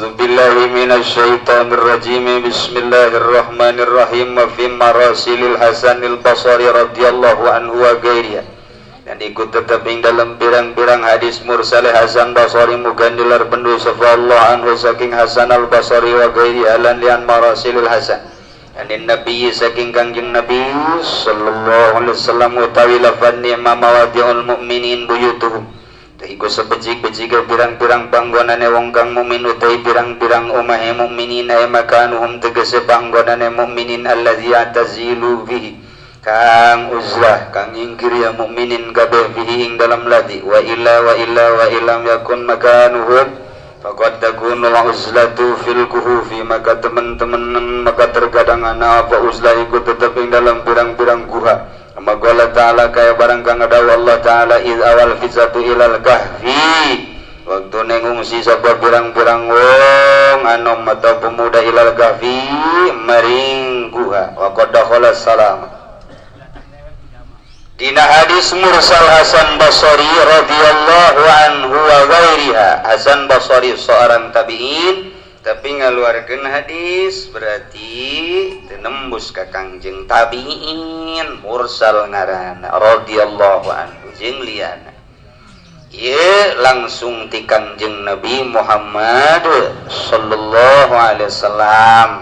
A'udzu billahi minasyaitonir rajim. Bismillahirrahmanirrahim. Wa fi marasilil Hasanil Basri radhiyallahu anhu wa ghairihi. Dan ikut tetap ing dalam pirang-pirang hadis mursal Hasan Basri mugandilar bendu safallahu anhu saking Hasan al Basri wa ghairihi alan lian marasilil Hasan. Anin Nabi saking Kangjeng Nabi sallallahu alaihi wasallam utawi lafaz ni'ma mawadi'ul mu'minin buyutuhum. Iku sebejik-bejik pirang-pirang panggonane wong kang mukmin utawi pirang-pirang umahe mukminin ay makanuhum tegese panggonane mukminin allazi atazilu bihi kang uzlah kang ingkir ya mukminin kabeh bihi ing dalam ladi wa illam yakun makanuhum faqad takunu uzlatu fil kuhufi maka teman-teman maka terkadang ana apa uzlah iku tetep ing dalam pirang-pirang guha. Maqala ta'ala kaya barang kang ada Allah ta'ala iz awal fitsatu ilal kahfi waktu nengungsi sabab pirang-pirang wong anom atau pemuda ilal kahfi maring guha wa qad dakhala salam. Dina hadis mursal Hasan Basri radhiyallahu anhu wa ghairiha. Hasan Basri seorang tabi'in tapi ngaluarkeun hadis berarti nembus ka Kangjeng tabi'in mursal ngaranna radhiyallahu anhu jeung liana ieu langsung ti Kangjeng Nabi Muhammad sallallahu alaihi wasallam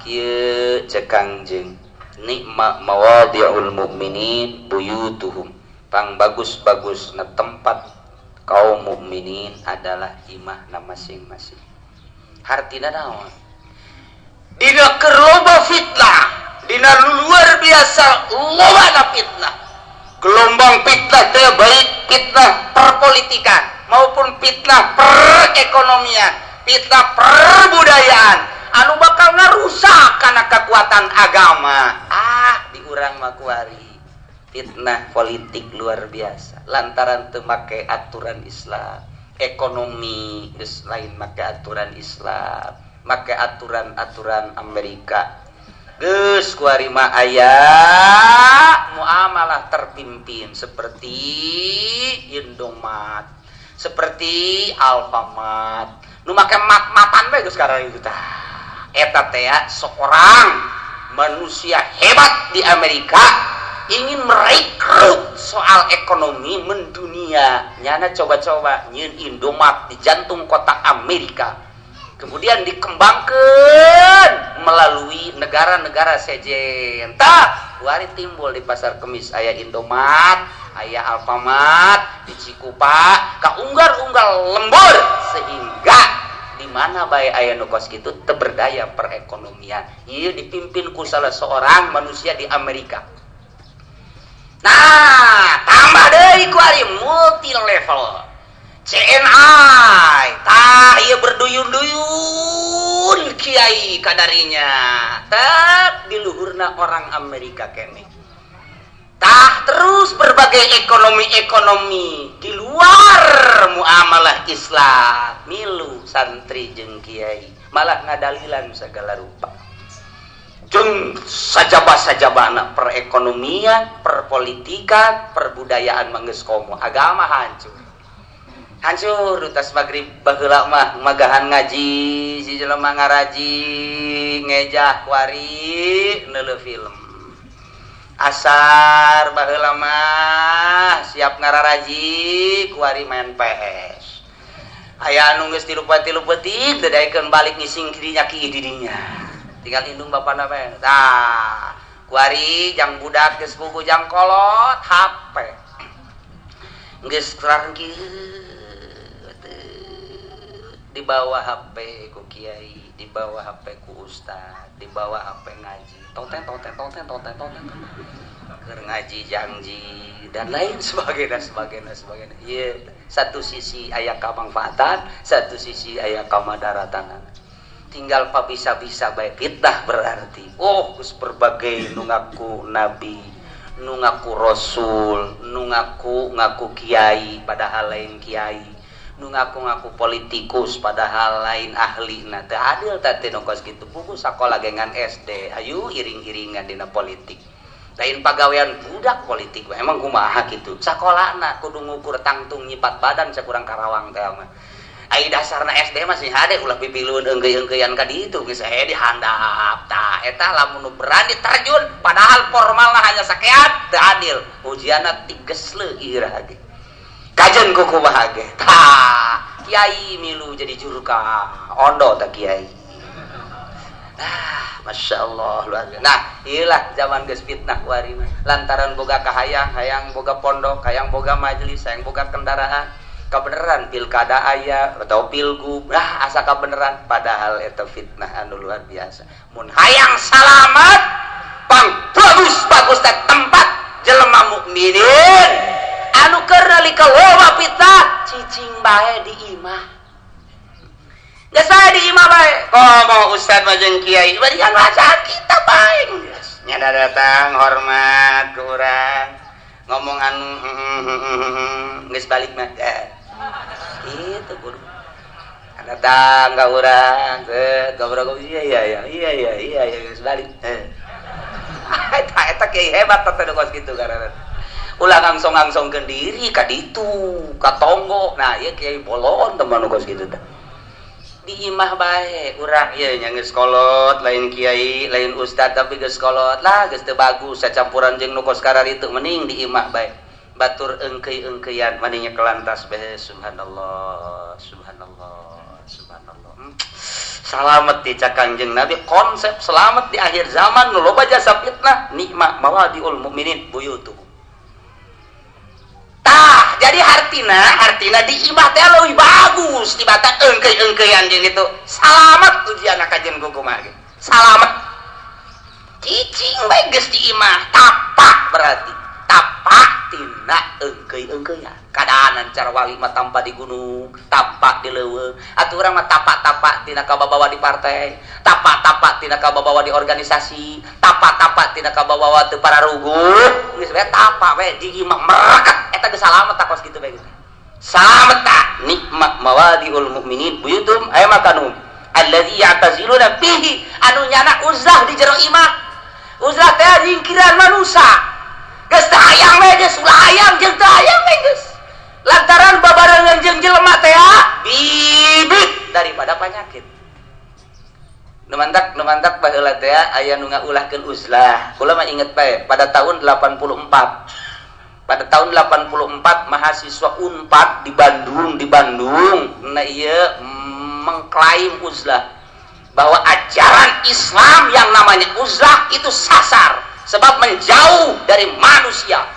kieu cek Kangjeng nikma mawadi'ul mu'minin buyutuhum pang bagus-bagusna tempat kaum mukminin adalah imahna masing-masing. Hartina naon? Dina keur loba fitnah, dina luar biasa loba fitnah. Gelombang fitnah teh baik fitnah perpolitikan maupun fitnah perekonomian, fitnah perbudayaan anu bakal ngarusak kana kekuatan agama. Di urang mah kuari fitnah politik luar biasa lantaran teu make aturan Islam. Ekonomi geus lain make aturan Islam, make aturan-aturan Amerika. Geus kuari mah aya muamalah terpimpin seperti Indomaret, seperti Alfamart. Nu make mat-matan bae geus sekarang itu tah. Eta teh seorang manusia hebat di Amerika ingin merekrut soal ekonomi mendunia nyana coba-coba nyeun Indomaret di jantung kota Amerika kemudian dikembangkan melalui negara-negara sejen tah kuari timbul di pasar Kemis aya Indomaret aya Alfamart di Cikupa kaunggal-unggal lembur sehingga di mana bae aya nu kos kitu teu berdaya perekonomian ieu dipimpin ku salah seorang manusia di Amerika. Nah, tambah deui ku ari multi level. CNI, tah ieu berduyun-duyun kiai kadarinya. Tah di luhurna orang Amerika keneh. Tah terus berbagai ekonomi di luar muamalah Islam, milu santri jeung kiai, malah ngadalilan segala rupa. Jeung sajabah-sajabana perekonomian, perpolitikan, perbudayaan manggeus komo, agama hancur. Hancur utas magrib baheula mah magahan ngaji, si jelema ngaraji, ngejah kuari neuleuh film. Asar baheula mah siap ngararaji, kuari main PS. Aya anu geus tilu-tilu-peutik dadaekeun balik ngising dirinya ki didinya. Tinggal indung bapana bae. Tah, kuari jang budak geus pugu jang kolot HP. Geus kelar kieu dibawa HP ku kiai, dibawa HP ku ustaz, dibawa HP ngaji. Tonten. Keur ngaji janji dan lain sebagainya. Ieu satu sisi aya kamanfaatan, satu sisi aya kamadaratan. Tinggal bisa bae fitnah berarti geus berbagai nu ngaku nabi nu ngaku rasul nu ngaku kiai padahal lain kiai nu ngaku politikus padahal lain ahli na teu adil teh nu kos kitu pugu sakola gengan SD ayu iring-iringan dina politik lain pagawean budak politik emang kumaha kitu sakolana kudu ngukur tangtung nyipat badan sakurang Karawang teh mah ai dasarna SD masih hade ulah pipilueun eungkeuy-eungkeuyan ka ditu geus aya dihandap tah eta lamun berani terjun padahal formalna hanya sakean teu adil ujianna tiges leuwih ira ge kajen kuku bahage tah kiai milu jadi jurka ondo tah kiai. Masya Allah luar biasa. Nah iyalah zaman geus fitnah wari mah lantaran boga kahayang hayang boga pondok hayang boga majelis hayang boga kendaraan kebenaran pilkada aya atau pilgub asa kebenaran padahal eta fitnah anu luar biasa mun hayang salamat pang bagus teh tempat jelema mukminin anu keur nalika loba fitnah cicing bae di imah geus bae di imah bae komo ustad mah jeung kiai barikan bacaan kita bae nya datang hormat ke urang ngomong anu geus balik mah itu guru datang ka urang gobrol iya geus balik eta kiai hebat teh kos kitu karana ulah ngangsong-ngangsongkeun diri ka ditu ka tonggo nah ieu kiai bolon teman kos kitu teh di imah bae urang ieu nya geus kolot lain kiai lain ustad tapi geus kolot lah geus teu bagus sacampuran jeung nu kos kararitu mending di imah bae batur eungkeuy-eungkeuyan maninya kelantas bae subhanallah selamat di Kangjeng Nabi konsep selamat di akhir zaman nu loba jasa fitnah nikmat mawadiul mukminin buyutuhum tah jadi hartina di imah teh leuwih bagus tibatan eungkeuy-eungkeuyan jeung itu selamat ujianna kajen kumaha ge selamat cicing bae geus di imah tapak berarti tapak tina eungkeuy-eungkeuyan kadaanan cara wali mah tampa di gunung tapak di leuweung atuh urang mah tapak-tapak tina kababawa di partai tapak-tapak tina kababawa di organisasi tapak-tapak tina kababawa teu pararuguh geus bae tapak bae di imah merekat eta geus salamet tak kos kitu bae geus salamet tak nikmat mawadiul mukminin buyutum aya makanum allazi ya'taziluna fihi anu nyana uzlah di jero imah uzlah teh nyingkiran manusia geus teu hayang we geus ulah hayang jeung teu hayang we geus lantaran babarengan jeung jelema teh bibit daripada penyakit nu mantak baheula teh aya nu ngaulahkeun uzlah kula mah inget bae pada tahun 84 mahasiswa Unpad di Bandung nah ieu mengklaim uzlah bahwa ajaran Islam yang namanya uzlah itu sasar sebab menjauh dari manusia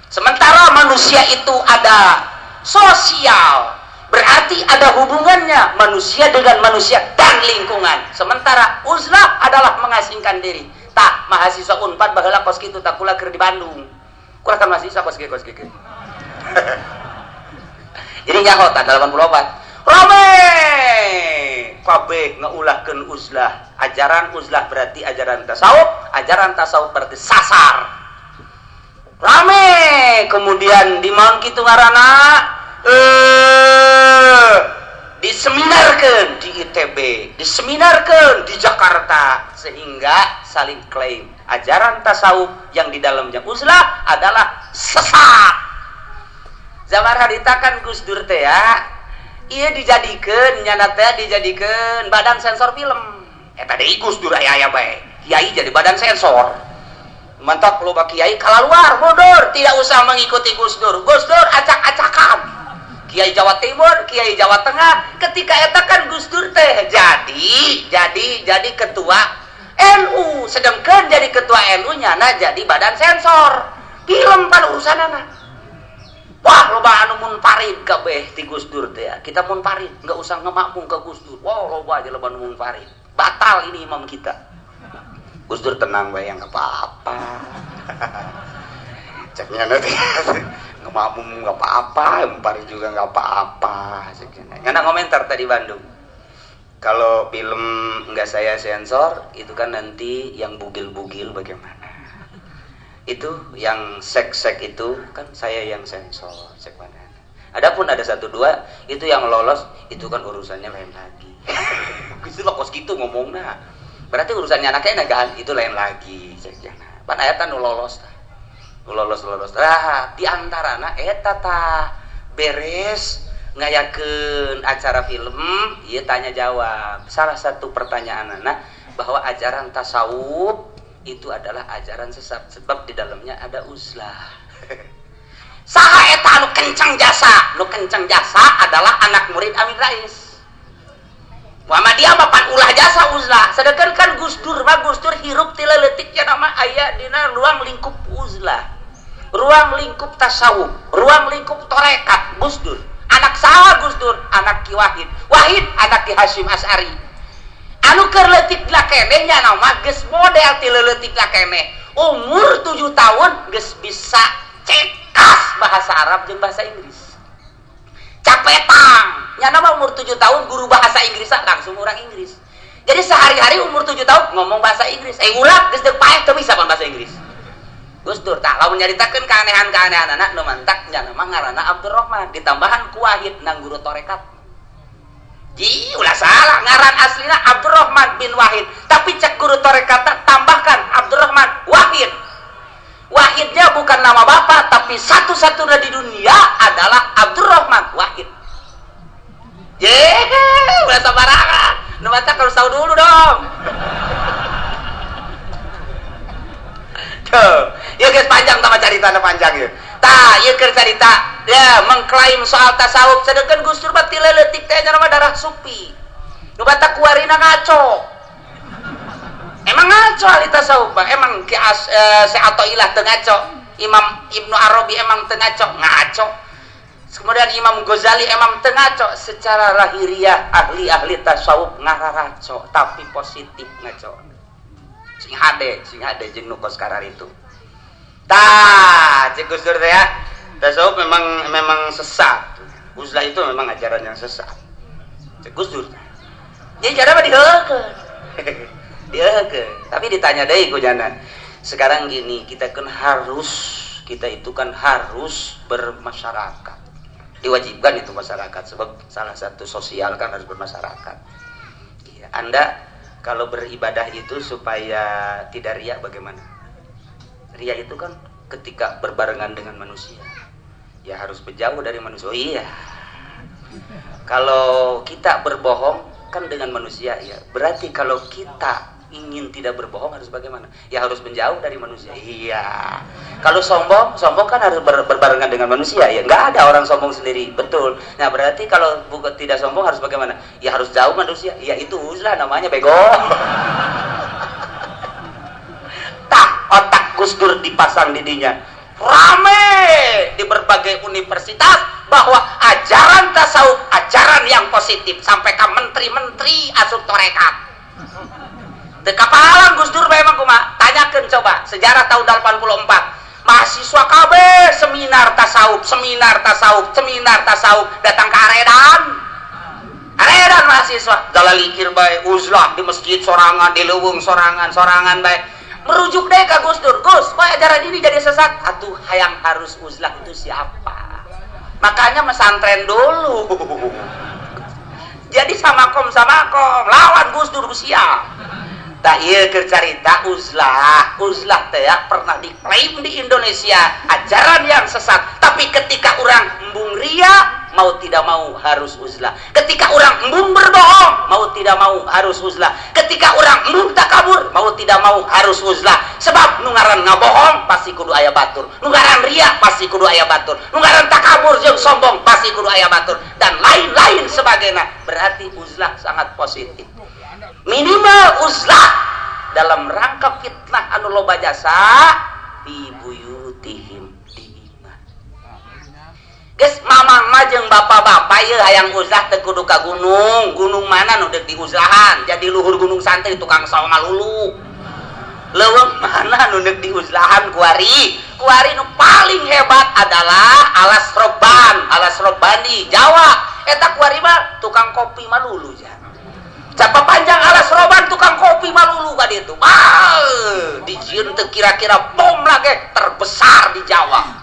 sementara manusia itu ada sosial berarti ada hubungannya manusia dengan manusia dan lingkungan sementara uzlah adalah mengasingkan diri tak mahasiswa Unpad baheula kos kitu tak kula keur di Bandung kula kan mahasiswa kos kitu jadi nyaho tak 84 rame kabeh ngaulahkeun uzlah ajaran uzlah berarti ajaran tasawuf berarti sasar rame kemudian di maun kitu ngaranna diseminarkeun di ITB diseminarkeun di Jakarta sehingga saling klaim ajaran tasawuf yang di dalamnya uzlah adalah sesat zaman harita kan Gus Dur teh ya ieu dijadikeun nyana teh dijadikeun badan sensor film eta deui Gus Dur aya bae kiai jadi badan sensor mantap loba kiai kalaluar mundur tidak usah mengikuti Gus Dur acak-acakan kiai Jawa Timur kiai Jawa Tengah ketika eta kan Gus Dur teh jadi ketua NU sedangkan jadi ketua NU nyana jadi badan sensor film pan urusanana wah loba anu mun parid kabeh ti Gus Dur teh ya. Kita mun parid enggak usah ngemakmung ke Gus Dur. Wow loba aja loba mun parid. Batal ini imam kita. Gus Dur tenang bae yang apa-apa. Ceknya nanti ngemakmung enggak apa-apa, parid juga enggak apa-apa ceknya. Ngana komentar tadi Bandung. Kalau film enggak saya sensor itu kan nanti yang bugil-bugil bagaimana? Itu yang sek-sek itu kan saya yang sensor sek mana. Adapun ada 1 2 itu yang lolos itu kan urusannya lain lagi. Gitu loh kos gitu ngomongna. Berarti urusannya anaknya nagaan itu lain lagi seknya. Pan aya nu lolos. Nu lolos. Di antarana eta tah beres ngayakeun acara film, ieu tanya jawab. Salah satu pertanyaan anak bahwa ajaran tasawuf itu adalah ajaran sesat sebab di dalamnya ada uzlah. Saha eta nu kencang jasa? Nu kencang jasa adalah anak murid Amin Rais. Muhammadiyah mah pan ulah jasa uzlah. Sedangkan kan Gus Dur hirup ti leuletiknya nama aya dina ruang lingkup uzlah. Ruang lingkup tasawuf, ruang lingkup torekat Gus Dur. Anak saha Gus Dur? Anak Ki Wahid. Wahid anak Ki Hasyim Asy'ari. Anu keur leutik lah keneh nya nama geus model ti leutik lah keneh. Umur 7 tahun geus bisa cekas bahasa Arab jeung bahasa Inggris. Capetang. Nya nama umur 7 tahun guru bahasa Inggris langsung orang Inggris. Jadi sehari-hari umur 7 tahun ngomong bahasa Inggris. Ulah geus deuk paeh teu bisa bahasa Inggris. Gus Dur tah lamun nyaritakeun keanehan-keanehan anak nu mantak nya nama ngaranna Abdurrahman ditambahan ku Wahid nang guru torekat. Ji ulah salah ngaran aslina Abdurrahman bin Wahid tapi cek guru torekat tambahkan Abdurrahman Wahid. Wahidnya bukan nama bapak tapi satu-satunya di dunia adalah Abdurrahman Wahid. Ulah sabarangan. Nu mantak harus tahu dulu dong. Ya guys panjang sama ceritanya panjang ya. Tah, ieu keur carita ya mengklaim soal tasawuf sedangkan Gus Dur bati leutik teh nya darah supi. Nu batak kuarina ngaco. Emang ngaco ahli tasawuf, emang ki si Athaillah teu ngaco. Imam Ibnu Arabi emang teu ngaco. Kemudian Imam Ghazali emang teu ngaco. Secara lahiriah ahli-ahli tasawuf ngararaco tapi positif ngaco. Sing hade jeung nu kos karar itu. Tah, cek Gus Dur teh ya. Tasawuf memang sesat. Uzlah itu memang ajaran yang sesat. Cek Gus Dur. Jadi cara mah diheukeun. Diheukeun. Tapi ditanya deui ku jana. Sekarang gini, kita itu kan harus bermasyarakat. Diwajibkan itu masyarakat sebab salah satu sosial kan harus bermasyarakat. Ya, Anda kalau beribadah itu supaya tidak riya bagaimana? Riya itu kan ketika berbarengan dengan manusia. Ya harus berjauh dari manusia. Oh iya. Kalau kita berbohong kan dengan manusia ya. Berarti kalau kita ingin tidak berbohong harus bagaimana? Ya harus menjauh dari manusia. Iya. Kalau sombong kan harus berbarengan dengan manusia ya. Enggak ada orang sombong sendiri. Betul. Nah, berarti kalau tidak sombong harus bagaimana? Ya harus jauh manusia. Ya itu uzlah namanya bego. Tak otak Gus Dur dipasang didinya. Rame di berbagai universitas bahwa ajaran tasawuf ajaran yang positif sampai ke menteri-menteri asup torekat. Dekapalan Gus Dur memang kumaha? Tanyakeun coba sejarah tahun 84. Mahasiswa KB seminar tasawuf datang ke Aredan mahasiswa dalalikir bae uzlah di masjid sorangan di leuweung sorangan bae. Merujuk deh ke Gus Dur. Gus, kok ajaran ini jadi sesat? Atuh yang harus uzlah itu siapa? Makanya mesantren dulu. Jadi samakom lawan Gus Dur siap. Tah ieu keur carita uzlah teh ya pernah diklaim di Indonesia ajaran yang sesat, tapi ketika orang embung ria mau tidak mau harus uzlah. Ketika orang embung berbohong mau tidak mau harus uzlah. Ketika orang embung takabur mau tidak mau harus uzlah. Sebab nu ngaran ngabohong pasti kudu aya batur. Nu ngaran ria pasti kudu aya batur. Nu ngaran takabur jeung sombong pasti kudu aya batur dan lain-lain sebagainya. Berarti uzlah sangat positif. Minimal uzlah dalam rangka fitnah anu loba jasa di buyutihim di imah. Geus mamang mah jeung bapak-bapak ieu hayang uzlah teu kudu ka gunung mana nu deuk diuzlahan, jadi luhur gunung santri tukang sawo malulu. Leuweung mana nu deuk diuzlahan kuari nu paling hebat adalah Alas Robbani Jawa. Eta kuari mah tukang kopi malulu ja. Capa panjang Alas Roban tukang kopi malulu ka ditu. Dijieun teu kira-kira bom lagi terbesar di Jawa.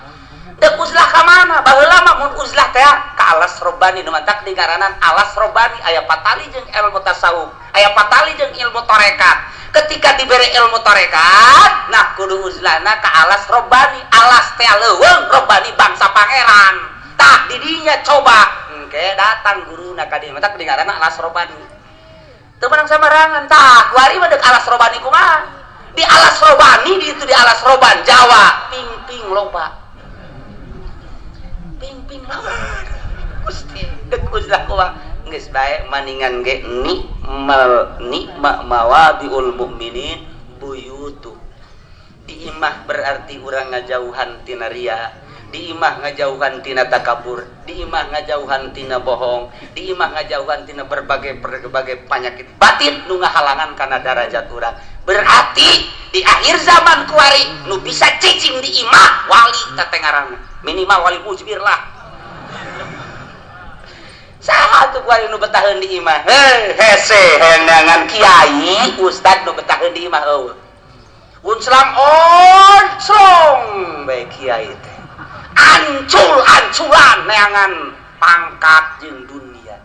Deuk uzlah ka mana? Baheula mah mun uzlah teh ka Alas Robbani nu mantak digaranan Alas Robbani aya patali jeung ilmu tasawuf, aya patali jeung ilmu tarekat. Ketika diberi ilmu tarekat, nah kudu uzlahna ka Alas Robbani. Alas teh leuweung, Robbani bangsa pangeran. Tah didinya coba engke datang guruna ka dieu mata kedengaranna Alas Robani. Teu menang samarangan tah, kuari mah deuk Alas Robani kumaha? Di Alas Robani di Alas Roban Jawa, ping-ping loba. Ping-ping loba. Gusti, deuk uzlah kumaha? Geus bae maningan ge mawadiul mukminin buyutu. Di imah berarti urang ngajauhan tina ria, di imah ngajauhan tina takabur, di imah ngajauhan tina bohong, di imah ngajauhan tina berbagai penyakit batin nu ngahalangan kana darajat urang. Berarti di akhir zaman kuari nu bisa cicing di imah wali tetengaran minimal wali mujbir lah. Saha tuh kuari nu betaheun di imah? Hese hendangan kiai ustad nu betaheun di imah eueuh. Unselang onslong bae kiai teh. Ancul-anculan neangan pangkat jeung dunia.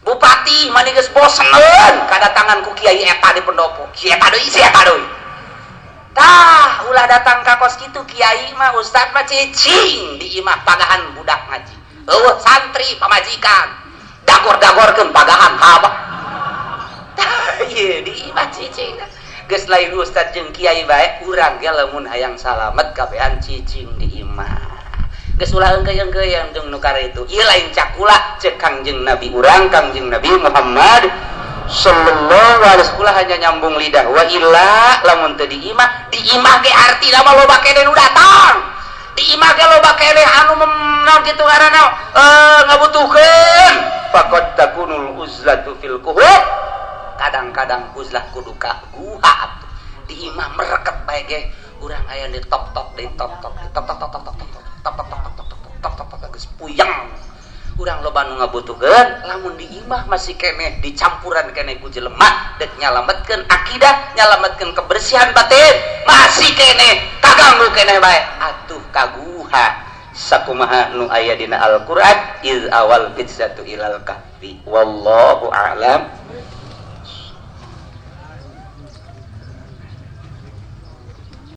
Bupati mani geus boseneun kadatangan ku kiai eta di pendopo. Kiai eta deui. Tah ulah datang ka kos kitu kiai mah ustad mah cicing di imah pagahan budak ngaji. Eueuh santri pamajikan. Dagor-dagorkeun pagahan habak. Tah ieu di imah cicing. Geus lain ustad jeung kiai bae urang ge lamun hayang salamet kabehan cicing di imah. Geus ulah engkeuy-engkeuy jeung nu karetu. Ieu lain cakula ceuk Kangjeng Nabi urang Kangjeng Nabi Muhammad sallallahu alaihi wasallam hanya nyambung lidah. Wa illa lamun teu di imah ge artina mah loba keneh nu datang. Di imah ge loba keneh anu naon kitu ngaranna ngabutuhkeun. Faqad takunul uzlatu fil qulub. Kadang-kadang uzlah kudu ka guha di imah mereket bae ge urang aya di top-top di top-top geus puyeng urang loba nu ngabutuhkeun lamun di imah masih keneh dicampuran keneh ku jelema deuk nyalametkeun akidah nyalametkeun kebersihan batin masih keneh kaganggu keneh bae atuh kaguha sakumaha nu aya dina Al-Qur'an iz awal qissatu ilal kahfi wallahu a'lam.